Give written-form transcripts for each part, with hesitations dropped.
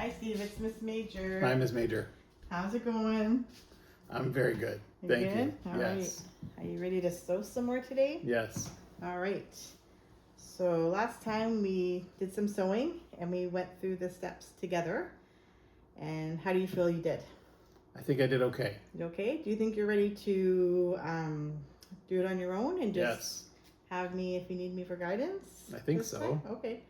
Hi, Steve. It's Miss Major. Hi, Ms. Major. How's it going? I'm very good. You Thank good? you. All Yes. right. Are you ready to sew some more today? Yes. All right. So last time we did some sewing and we went through the steps together. And how do you feel you did? I think I did okay. You okay? Do you think you're ready to do it on your own and just Yes. have me if you need me for guidance? I think this so. time? Okay.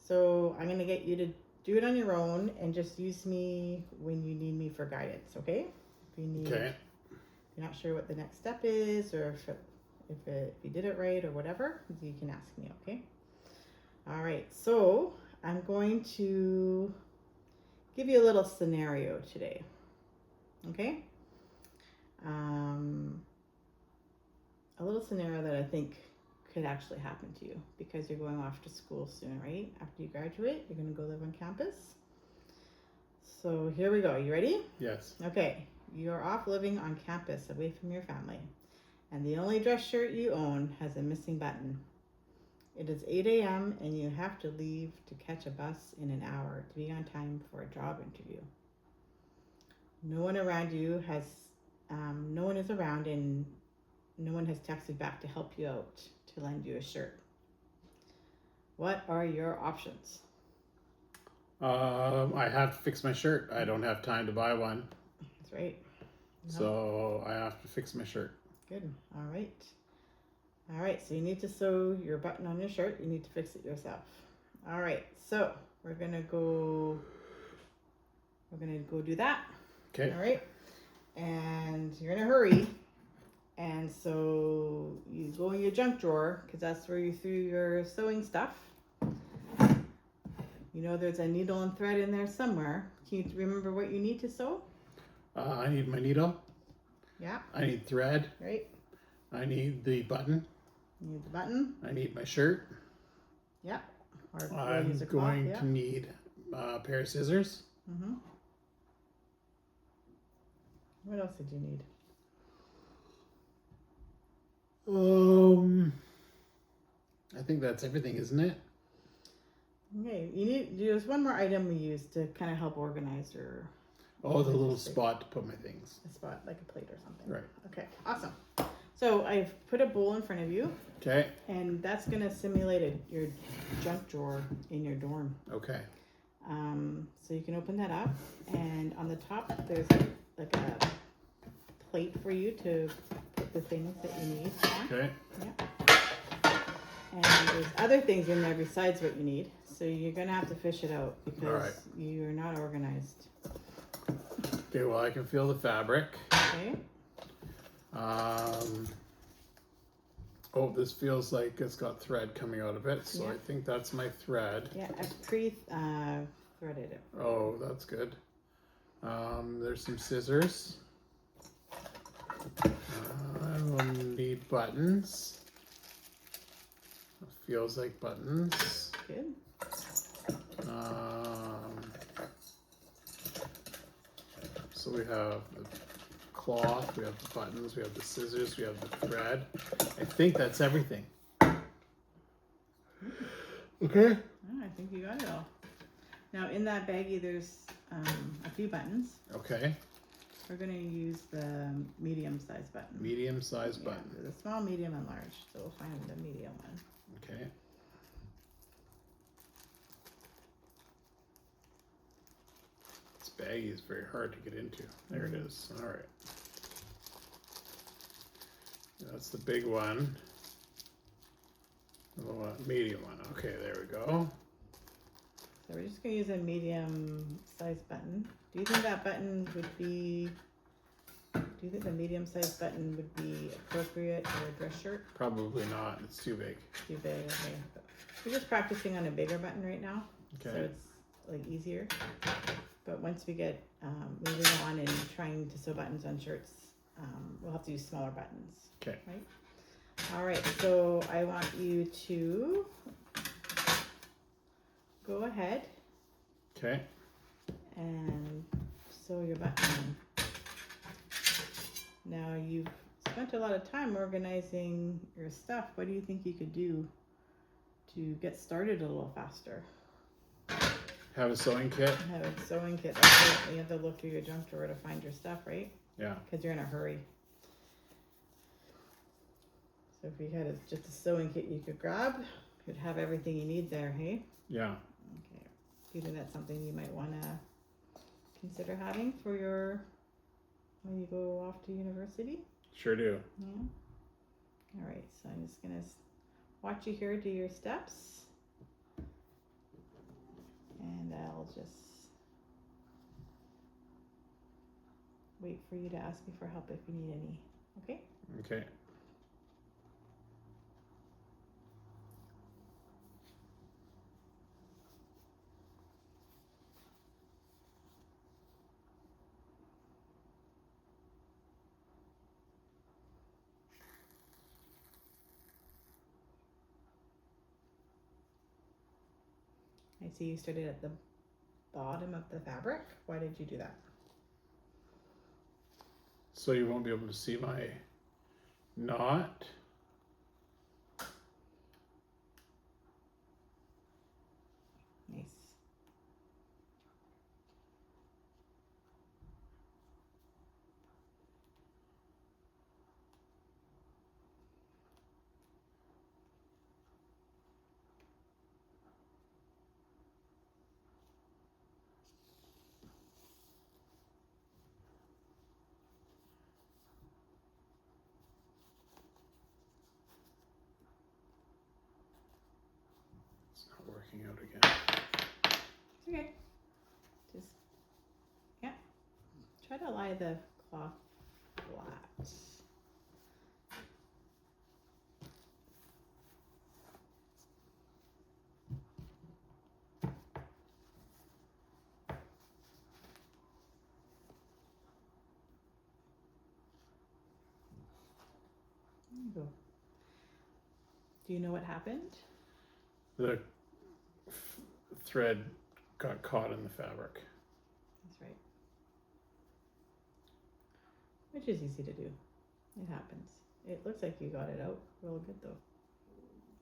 So I'm going to get you to do it on your own and just use me when you need me for guidance, okay? If you need, Okay. if you're not sure what the next step is or if you did it right or whatever, you can ask me, okay? All right, so I'm going to give you a little scenario today, okay? A little scenario that I think could actually happen to you because you're going off to school soon, right? After you graduate, you're going to go live on campus. So here we go. You ready? Yes. Okay. You're off living on campus away from your family, and the only dress shirt you own has a missing button. It is 8 a.m. and you have to leave to catch a bus in an hour to be on time for a job interview. No one around you has, no one is around, and no one has texted back to help you out to lend you a shirt. What are your options? I have to fix my shirt. I don't have time to buy one. That's right. No. So I have to fix my shirt. Good. All right. All right. So you need to sew your button on your shirt. You need to fix it yourself. All right. So we're gonna go do that. Okay. All right. And you're in a hurry. And so you go in your junk drawer because that's where you threw your sewing stuff. You know there's a needle and thread in there somewhere. Can you remember what you need to sew? I need my needle. Yeah. I need thread. Right. I need the button. You need the button. I need my shirt. Yeah. Or I'm use a going cloth, to need a pair of scissors. Mm-hmm. What else did you need? I think that's everything, isn't it? Okay, there's one more item we use to kind of help organize your Oh, the little spot to put my things. a spot, like a plate or something. Right. Okay, awesome. So I've put a bowl in front of you, Okay. and that's gonna simulate your junk drawer in your dorm. Okay. So you can open that up, and on the top there's like a plate for you to put the things that you need on. Okay. And there's other things in there besides what you need. So you're gonna have to fish it out because you're not organized. Okay, well, I can feel the fabric. Okay. Oh, this feels like it's got thread coming out of it, so Yeah. I think that's my thread. Yeah, I've threaded it. Oh, that's good. There's some scissors. I will need buttons. It feels like buttons. Good. So we have the cloth, we have the buttons, we have the scissors, we have the thread. I think that's everything. Okay. Oh, I think you got it all. Now in that baggie there's a few buttons. Okay. We're gonna use the medium-sized button. Medium-sized Yeah, button. there's a small, medium, and large. So we'll find the medium one. Okay. This baggie is very hard to get into. There it is. All right. That's the big one. The medium one. Okay, there we go. So we're just gonna use a medium-sized button. Do you think that button would be? Do you think the medium-sized button would be appropriate for a dress shirt? Probably not. It's too big. Too big. Okay. We're just practicing on a bigger button right now, so Okay. it's like easier. But once we get moving on and trying to sew buttons on shirts, we'll have to use smaller buttons. Okay. Right. All right. So I want you to go ahead Okay. and sew your button. Now you've spent a lot of time organizing your stuff. What do you think you could do to get started a little faster? Have a sewing kit. Have a sewing kit. That's it. You have to look through your junk drawer to find your stuff, right? Yeah. Because you're in a hurry. So if you had just a sewing kit you could grab, you'd have everything you need there, hey? Yeah. Okay. Do you think that's something you might want to consider having for your, when you go off to university? Sure do. Yeah. All right. So I'm just going to watch you here do your steps. And I'll just wait for you to ask me for help if you need any. Okay? Okay. I see you started at the bottom of the fabric. Why did you do that? So you won't be able to see my knot. Nice. It's not working out again. It's okay. Just, yeah. Try to lie the cloth flat. There you go. Do you know what happened? The thread got caught in the fabric. That's right. Which is easy to do. It happens. It looks like you got it out real good though.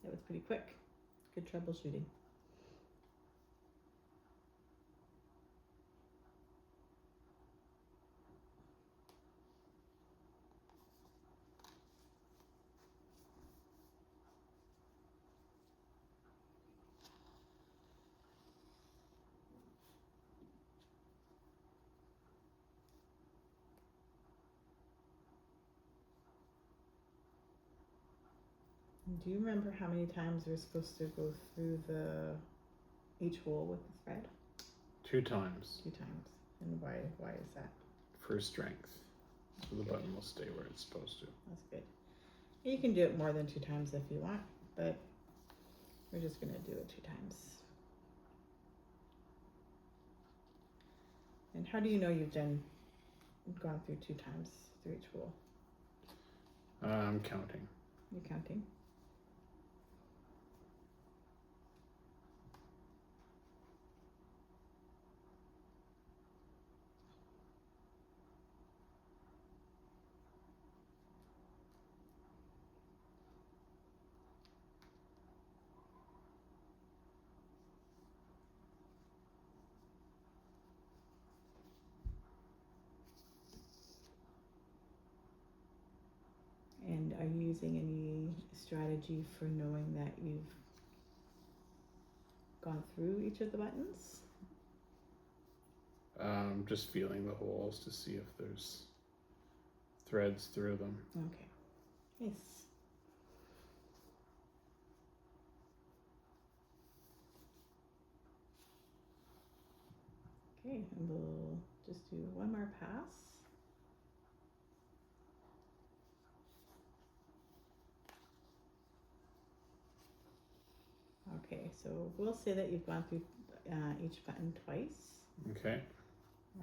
That was pretty quick. Good troubleshooting. Do you remember how many times we're supposed to go through each hole with the thread? 2 times 2 times. And why is that? for strength. So the button will stay where it's supposed to. That's good. You can do it more than 2 times if you want, but we're just gonna do it 2 times. And how do you know you've gone through 2 times through each hole? I'm counting. You're counting. And are you using any strategy for knowing that you've gone through each of the buttons? Just feeling the holes to see if there's threads through them. Okay. Nice. Okay, and we'll just do one more pass. Okay, so we'll say that you've gone through each button twice, Okay.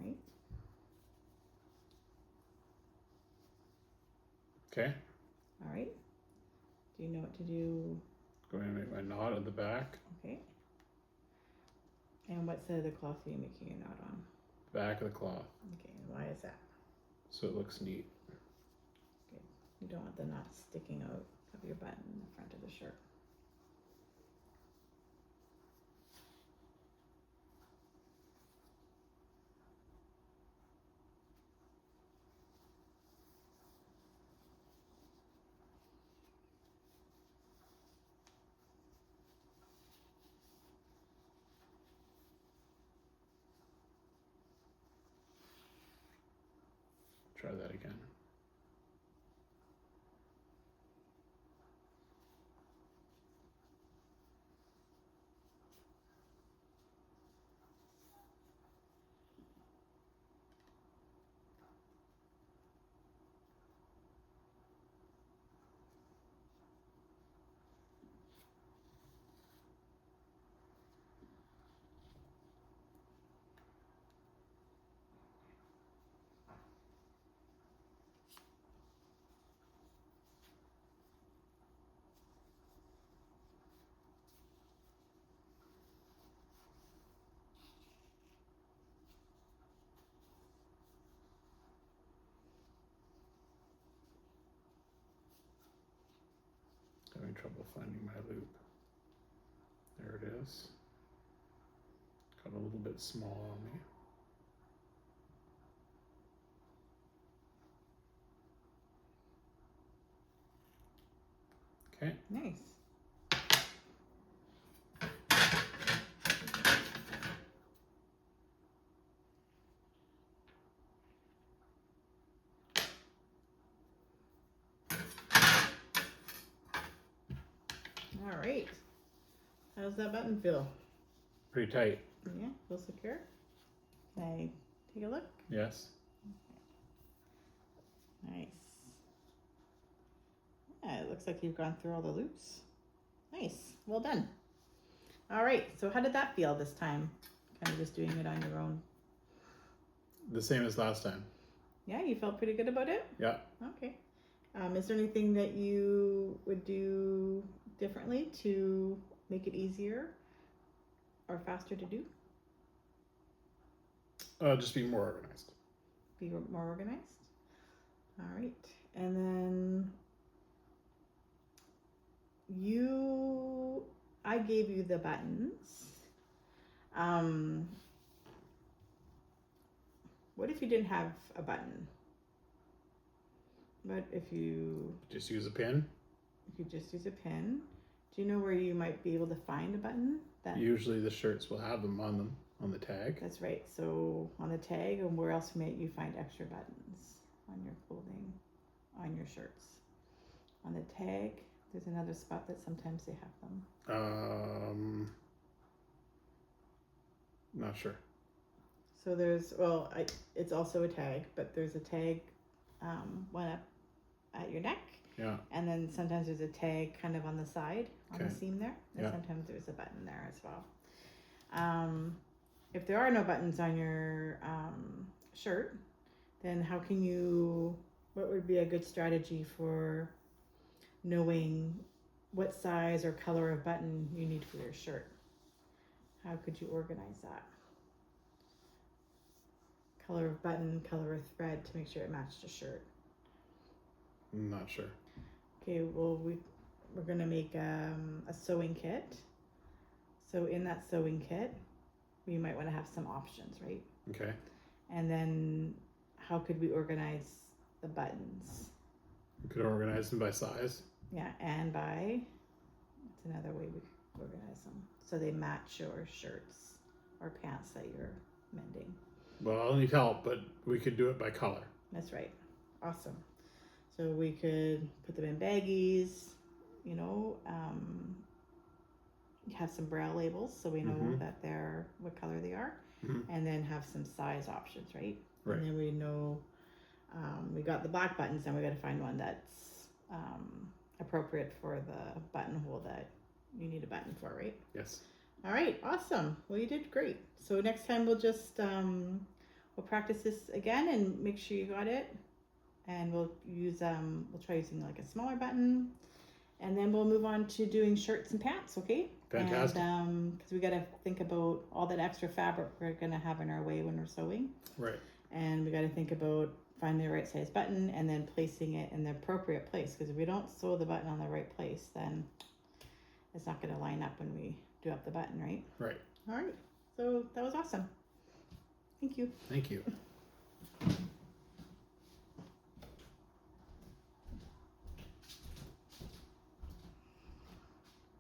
right? Okay. All right. Do you know what to do? Going to make my knot at the back. Okay. And what side of the cloth are you making your knot on? Back of the cloth. Okay, and why is that? So it looks neat. Okay. You don't want the knot sticking out of your button in the front of the shirt. try that again. Having trouble finding my loop. There it is. Got a little bit small on me. Okay. Nice. All right. How's that button feel? Pretty tight. Yeah, feel secure? Can I take a look? Yes. Nice. Yeah, it looks like you've gone through all the loops. Nice. Well done. All right. So how did that feel this time? Kind of just doing it on your own. The same as last time. Yeah, you felt pretty good about it? Yeah. Okay. Is there anything that you would do differently to make it easier or faster to do? Just be more organized. Be more organized? All right. And then I gave you the buttons. What if you didn't have a button? But if you Just use a pin. just use a pin, do you know where you might be able to find a button? Usually the shirts will have them on the tag. That's right. So on the tag, and where else might you find extra buttons on your clothing, on your shirts? On the tag, there's another spot that sometimes they have them. Not sure. So it's also a tag, but there's a tag one up at your neck. Yeah. And then sometimes there's a tag kind of on the side, on the Okay. seam there. And Yeah. sometimes there's a button there as well. If there are no buttons on your shirt, then what would be a good strategy for knowing what size or color of button you need for your shirt? How could you organize that? Color of button, color of thread to make sure it matched the shirt. I'm not sure. Okay, well we're gonna make a sewing kit. So in that sewing kit, we might want to have some options, right? Okay. And then how could we organize the buttons? You could organize them by size. Yeah, and by, that's another way we organize them. So they match your shirts or pants that you're mending. Well, I'll need help, but we could do it by color. That's right. Awesome. So we could put them in baggies, have some braille labels so we know Mhm. that they're what color they are, Mhm. and then have some size options, right? Right. And then we know we got the black buttons, and we got to find one that's appropriate for the buttonhole that you need a button for, right? Yes. All right, awesome. Well, you did great. So next time we'll just we'll practice this again and make sure you got it. And we'll try using like a smaller button, and then we'll move on to doing shirts and pants. Okay. Fantastic. And because we got to think about all that extra fabric we're gonna have in our way when we're sewing, Right. and we got to think about finding the right size button and then placing it in the appropriate place. Because if we don't sew the button on the right place, then it's not gonna line up when we do up the button, right? Right. All right. So that was awesome. Thank you. Thank you.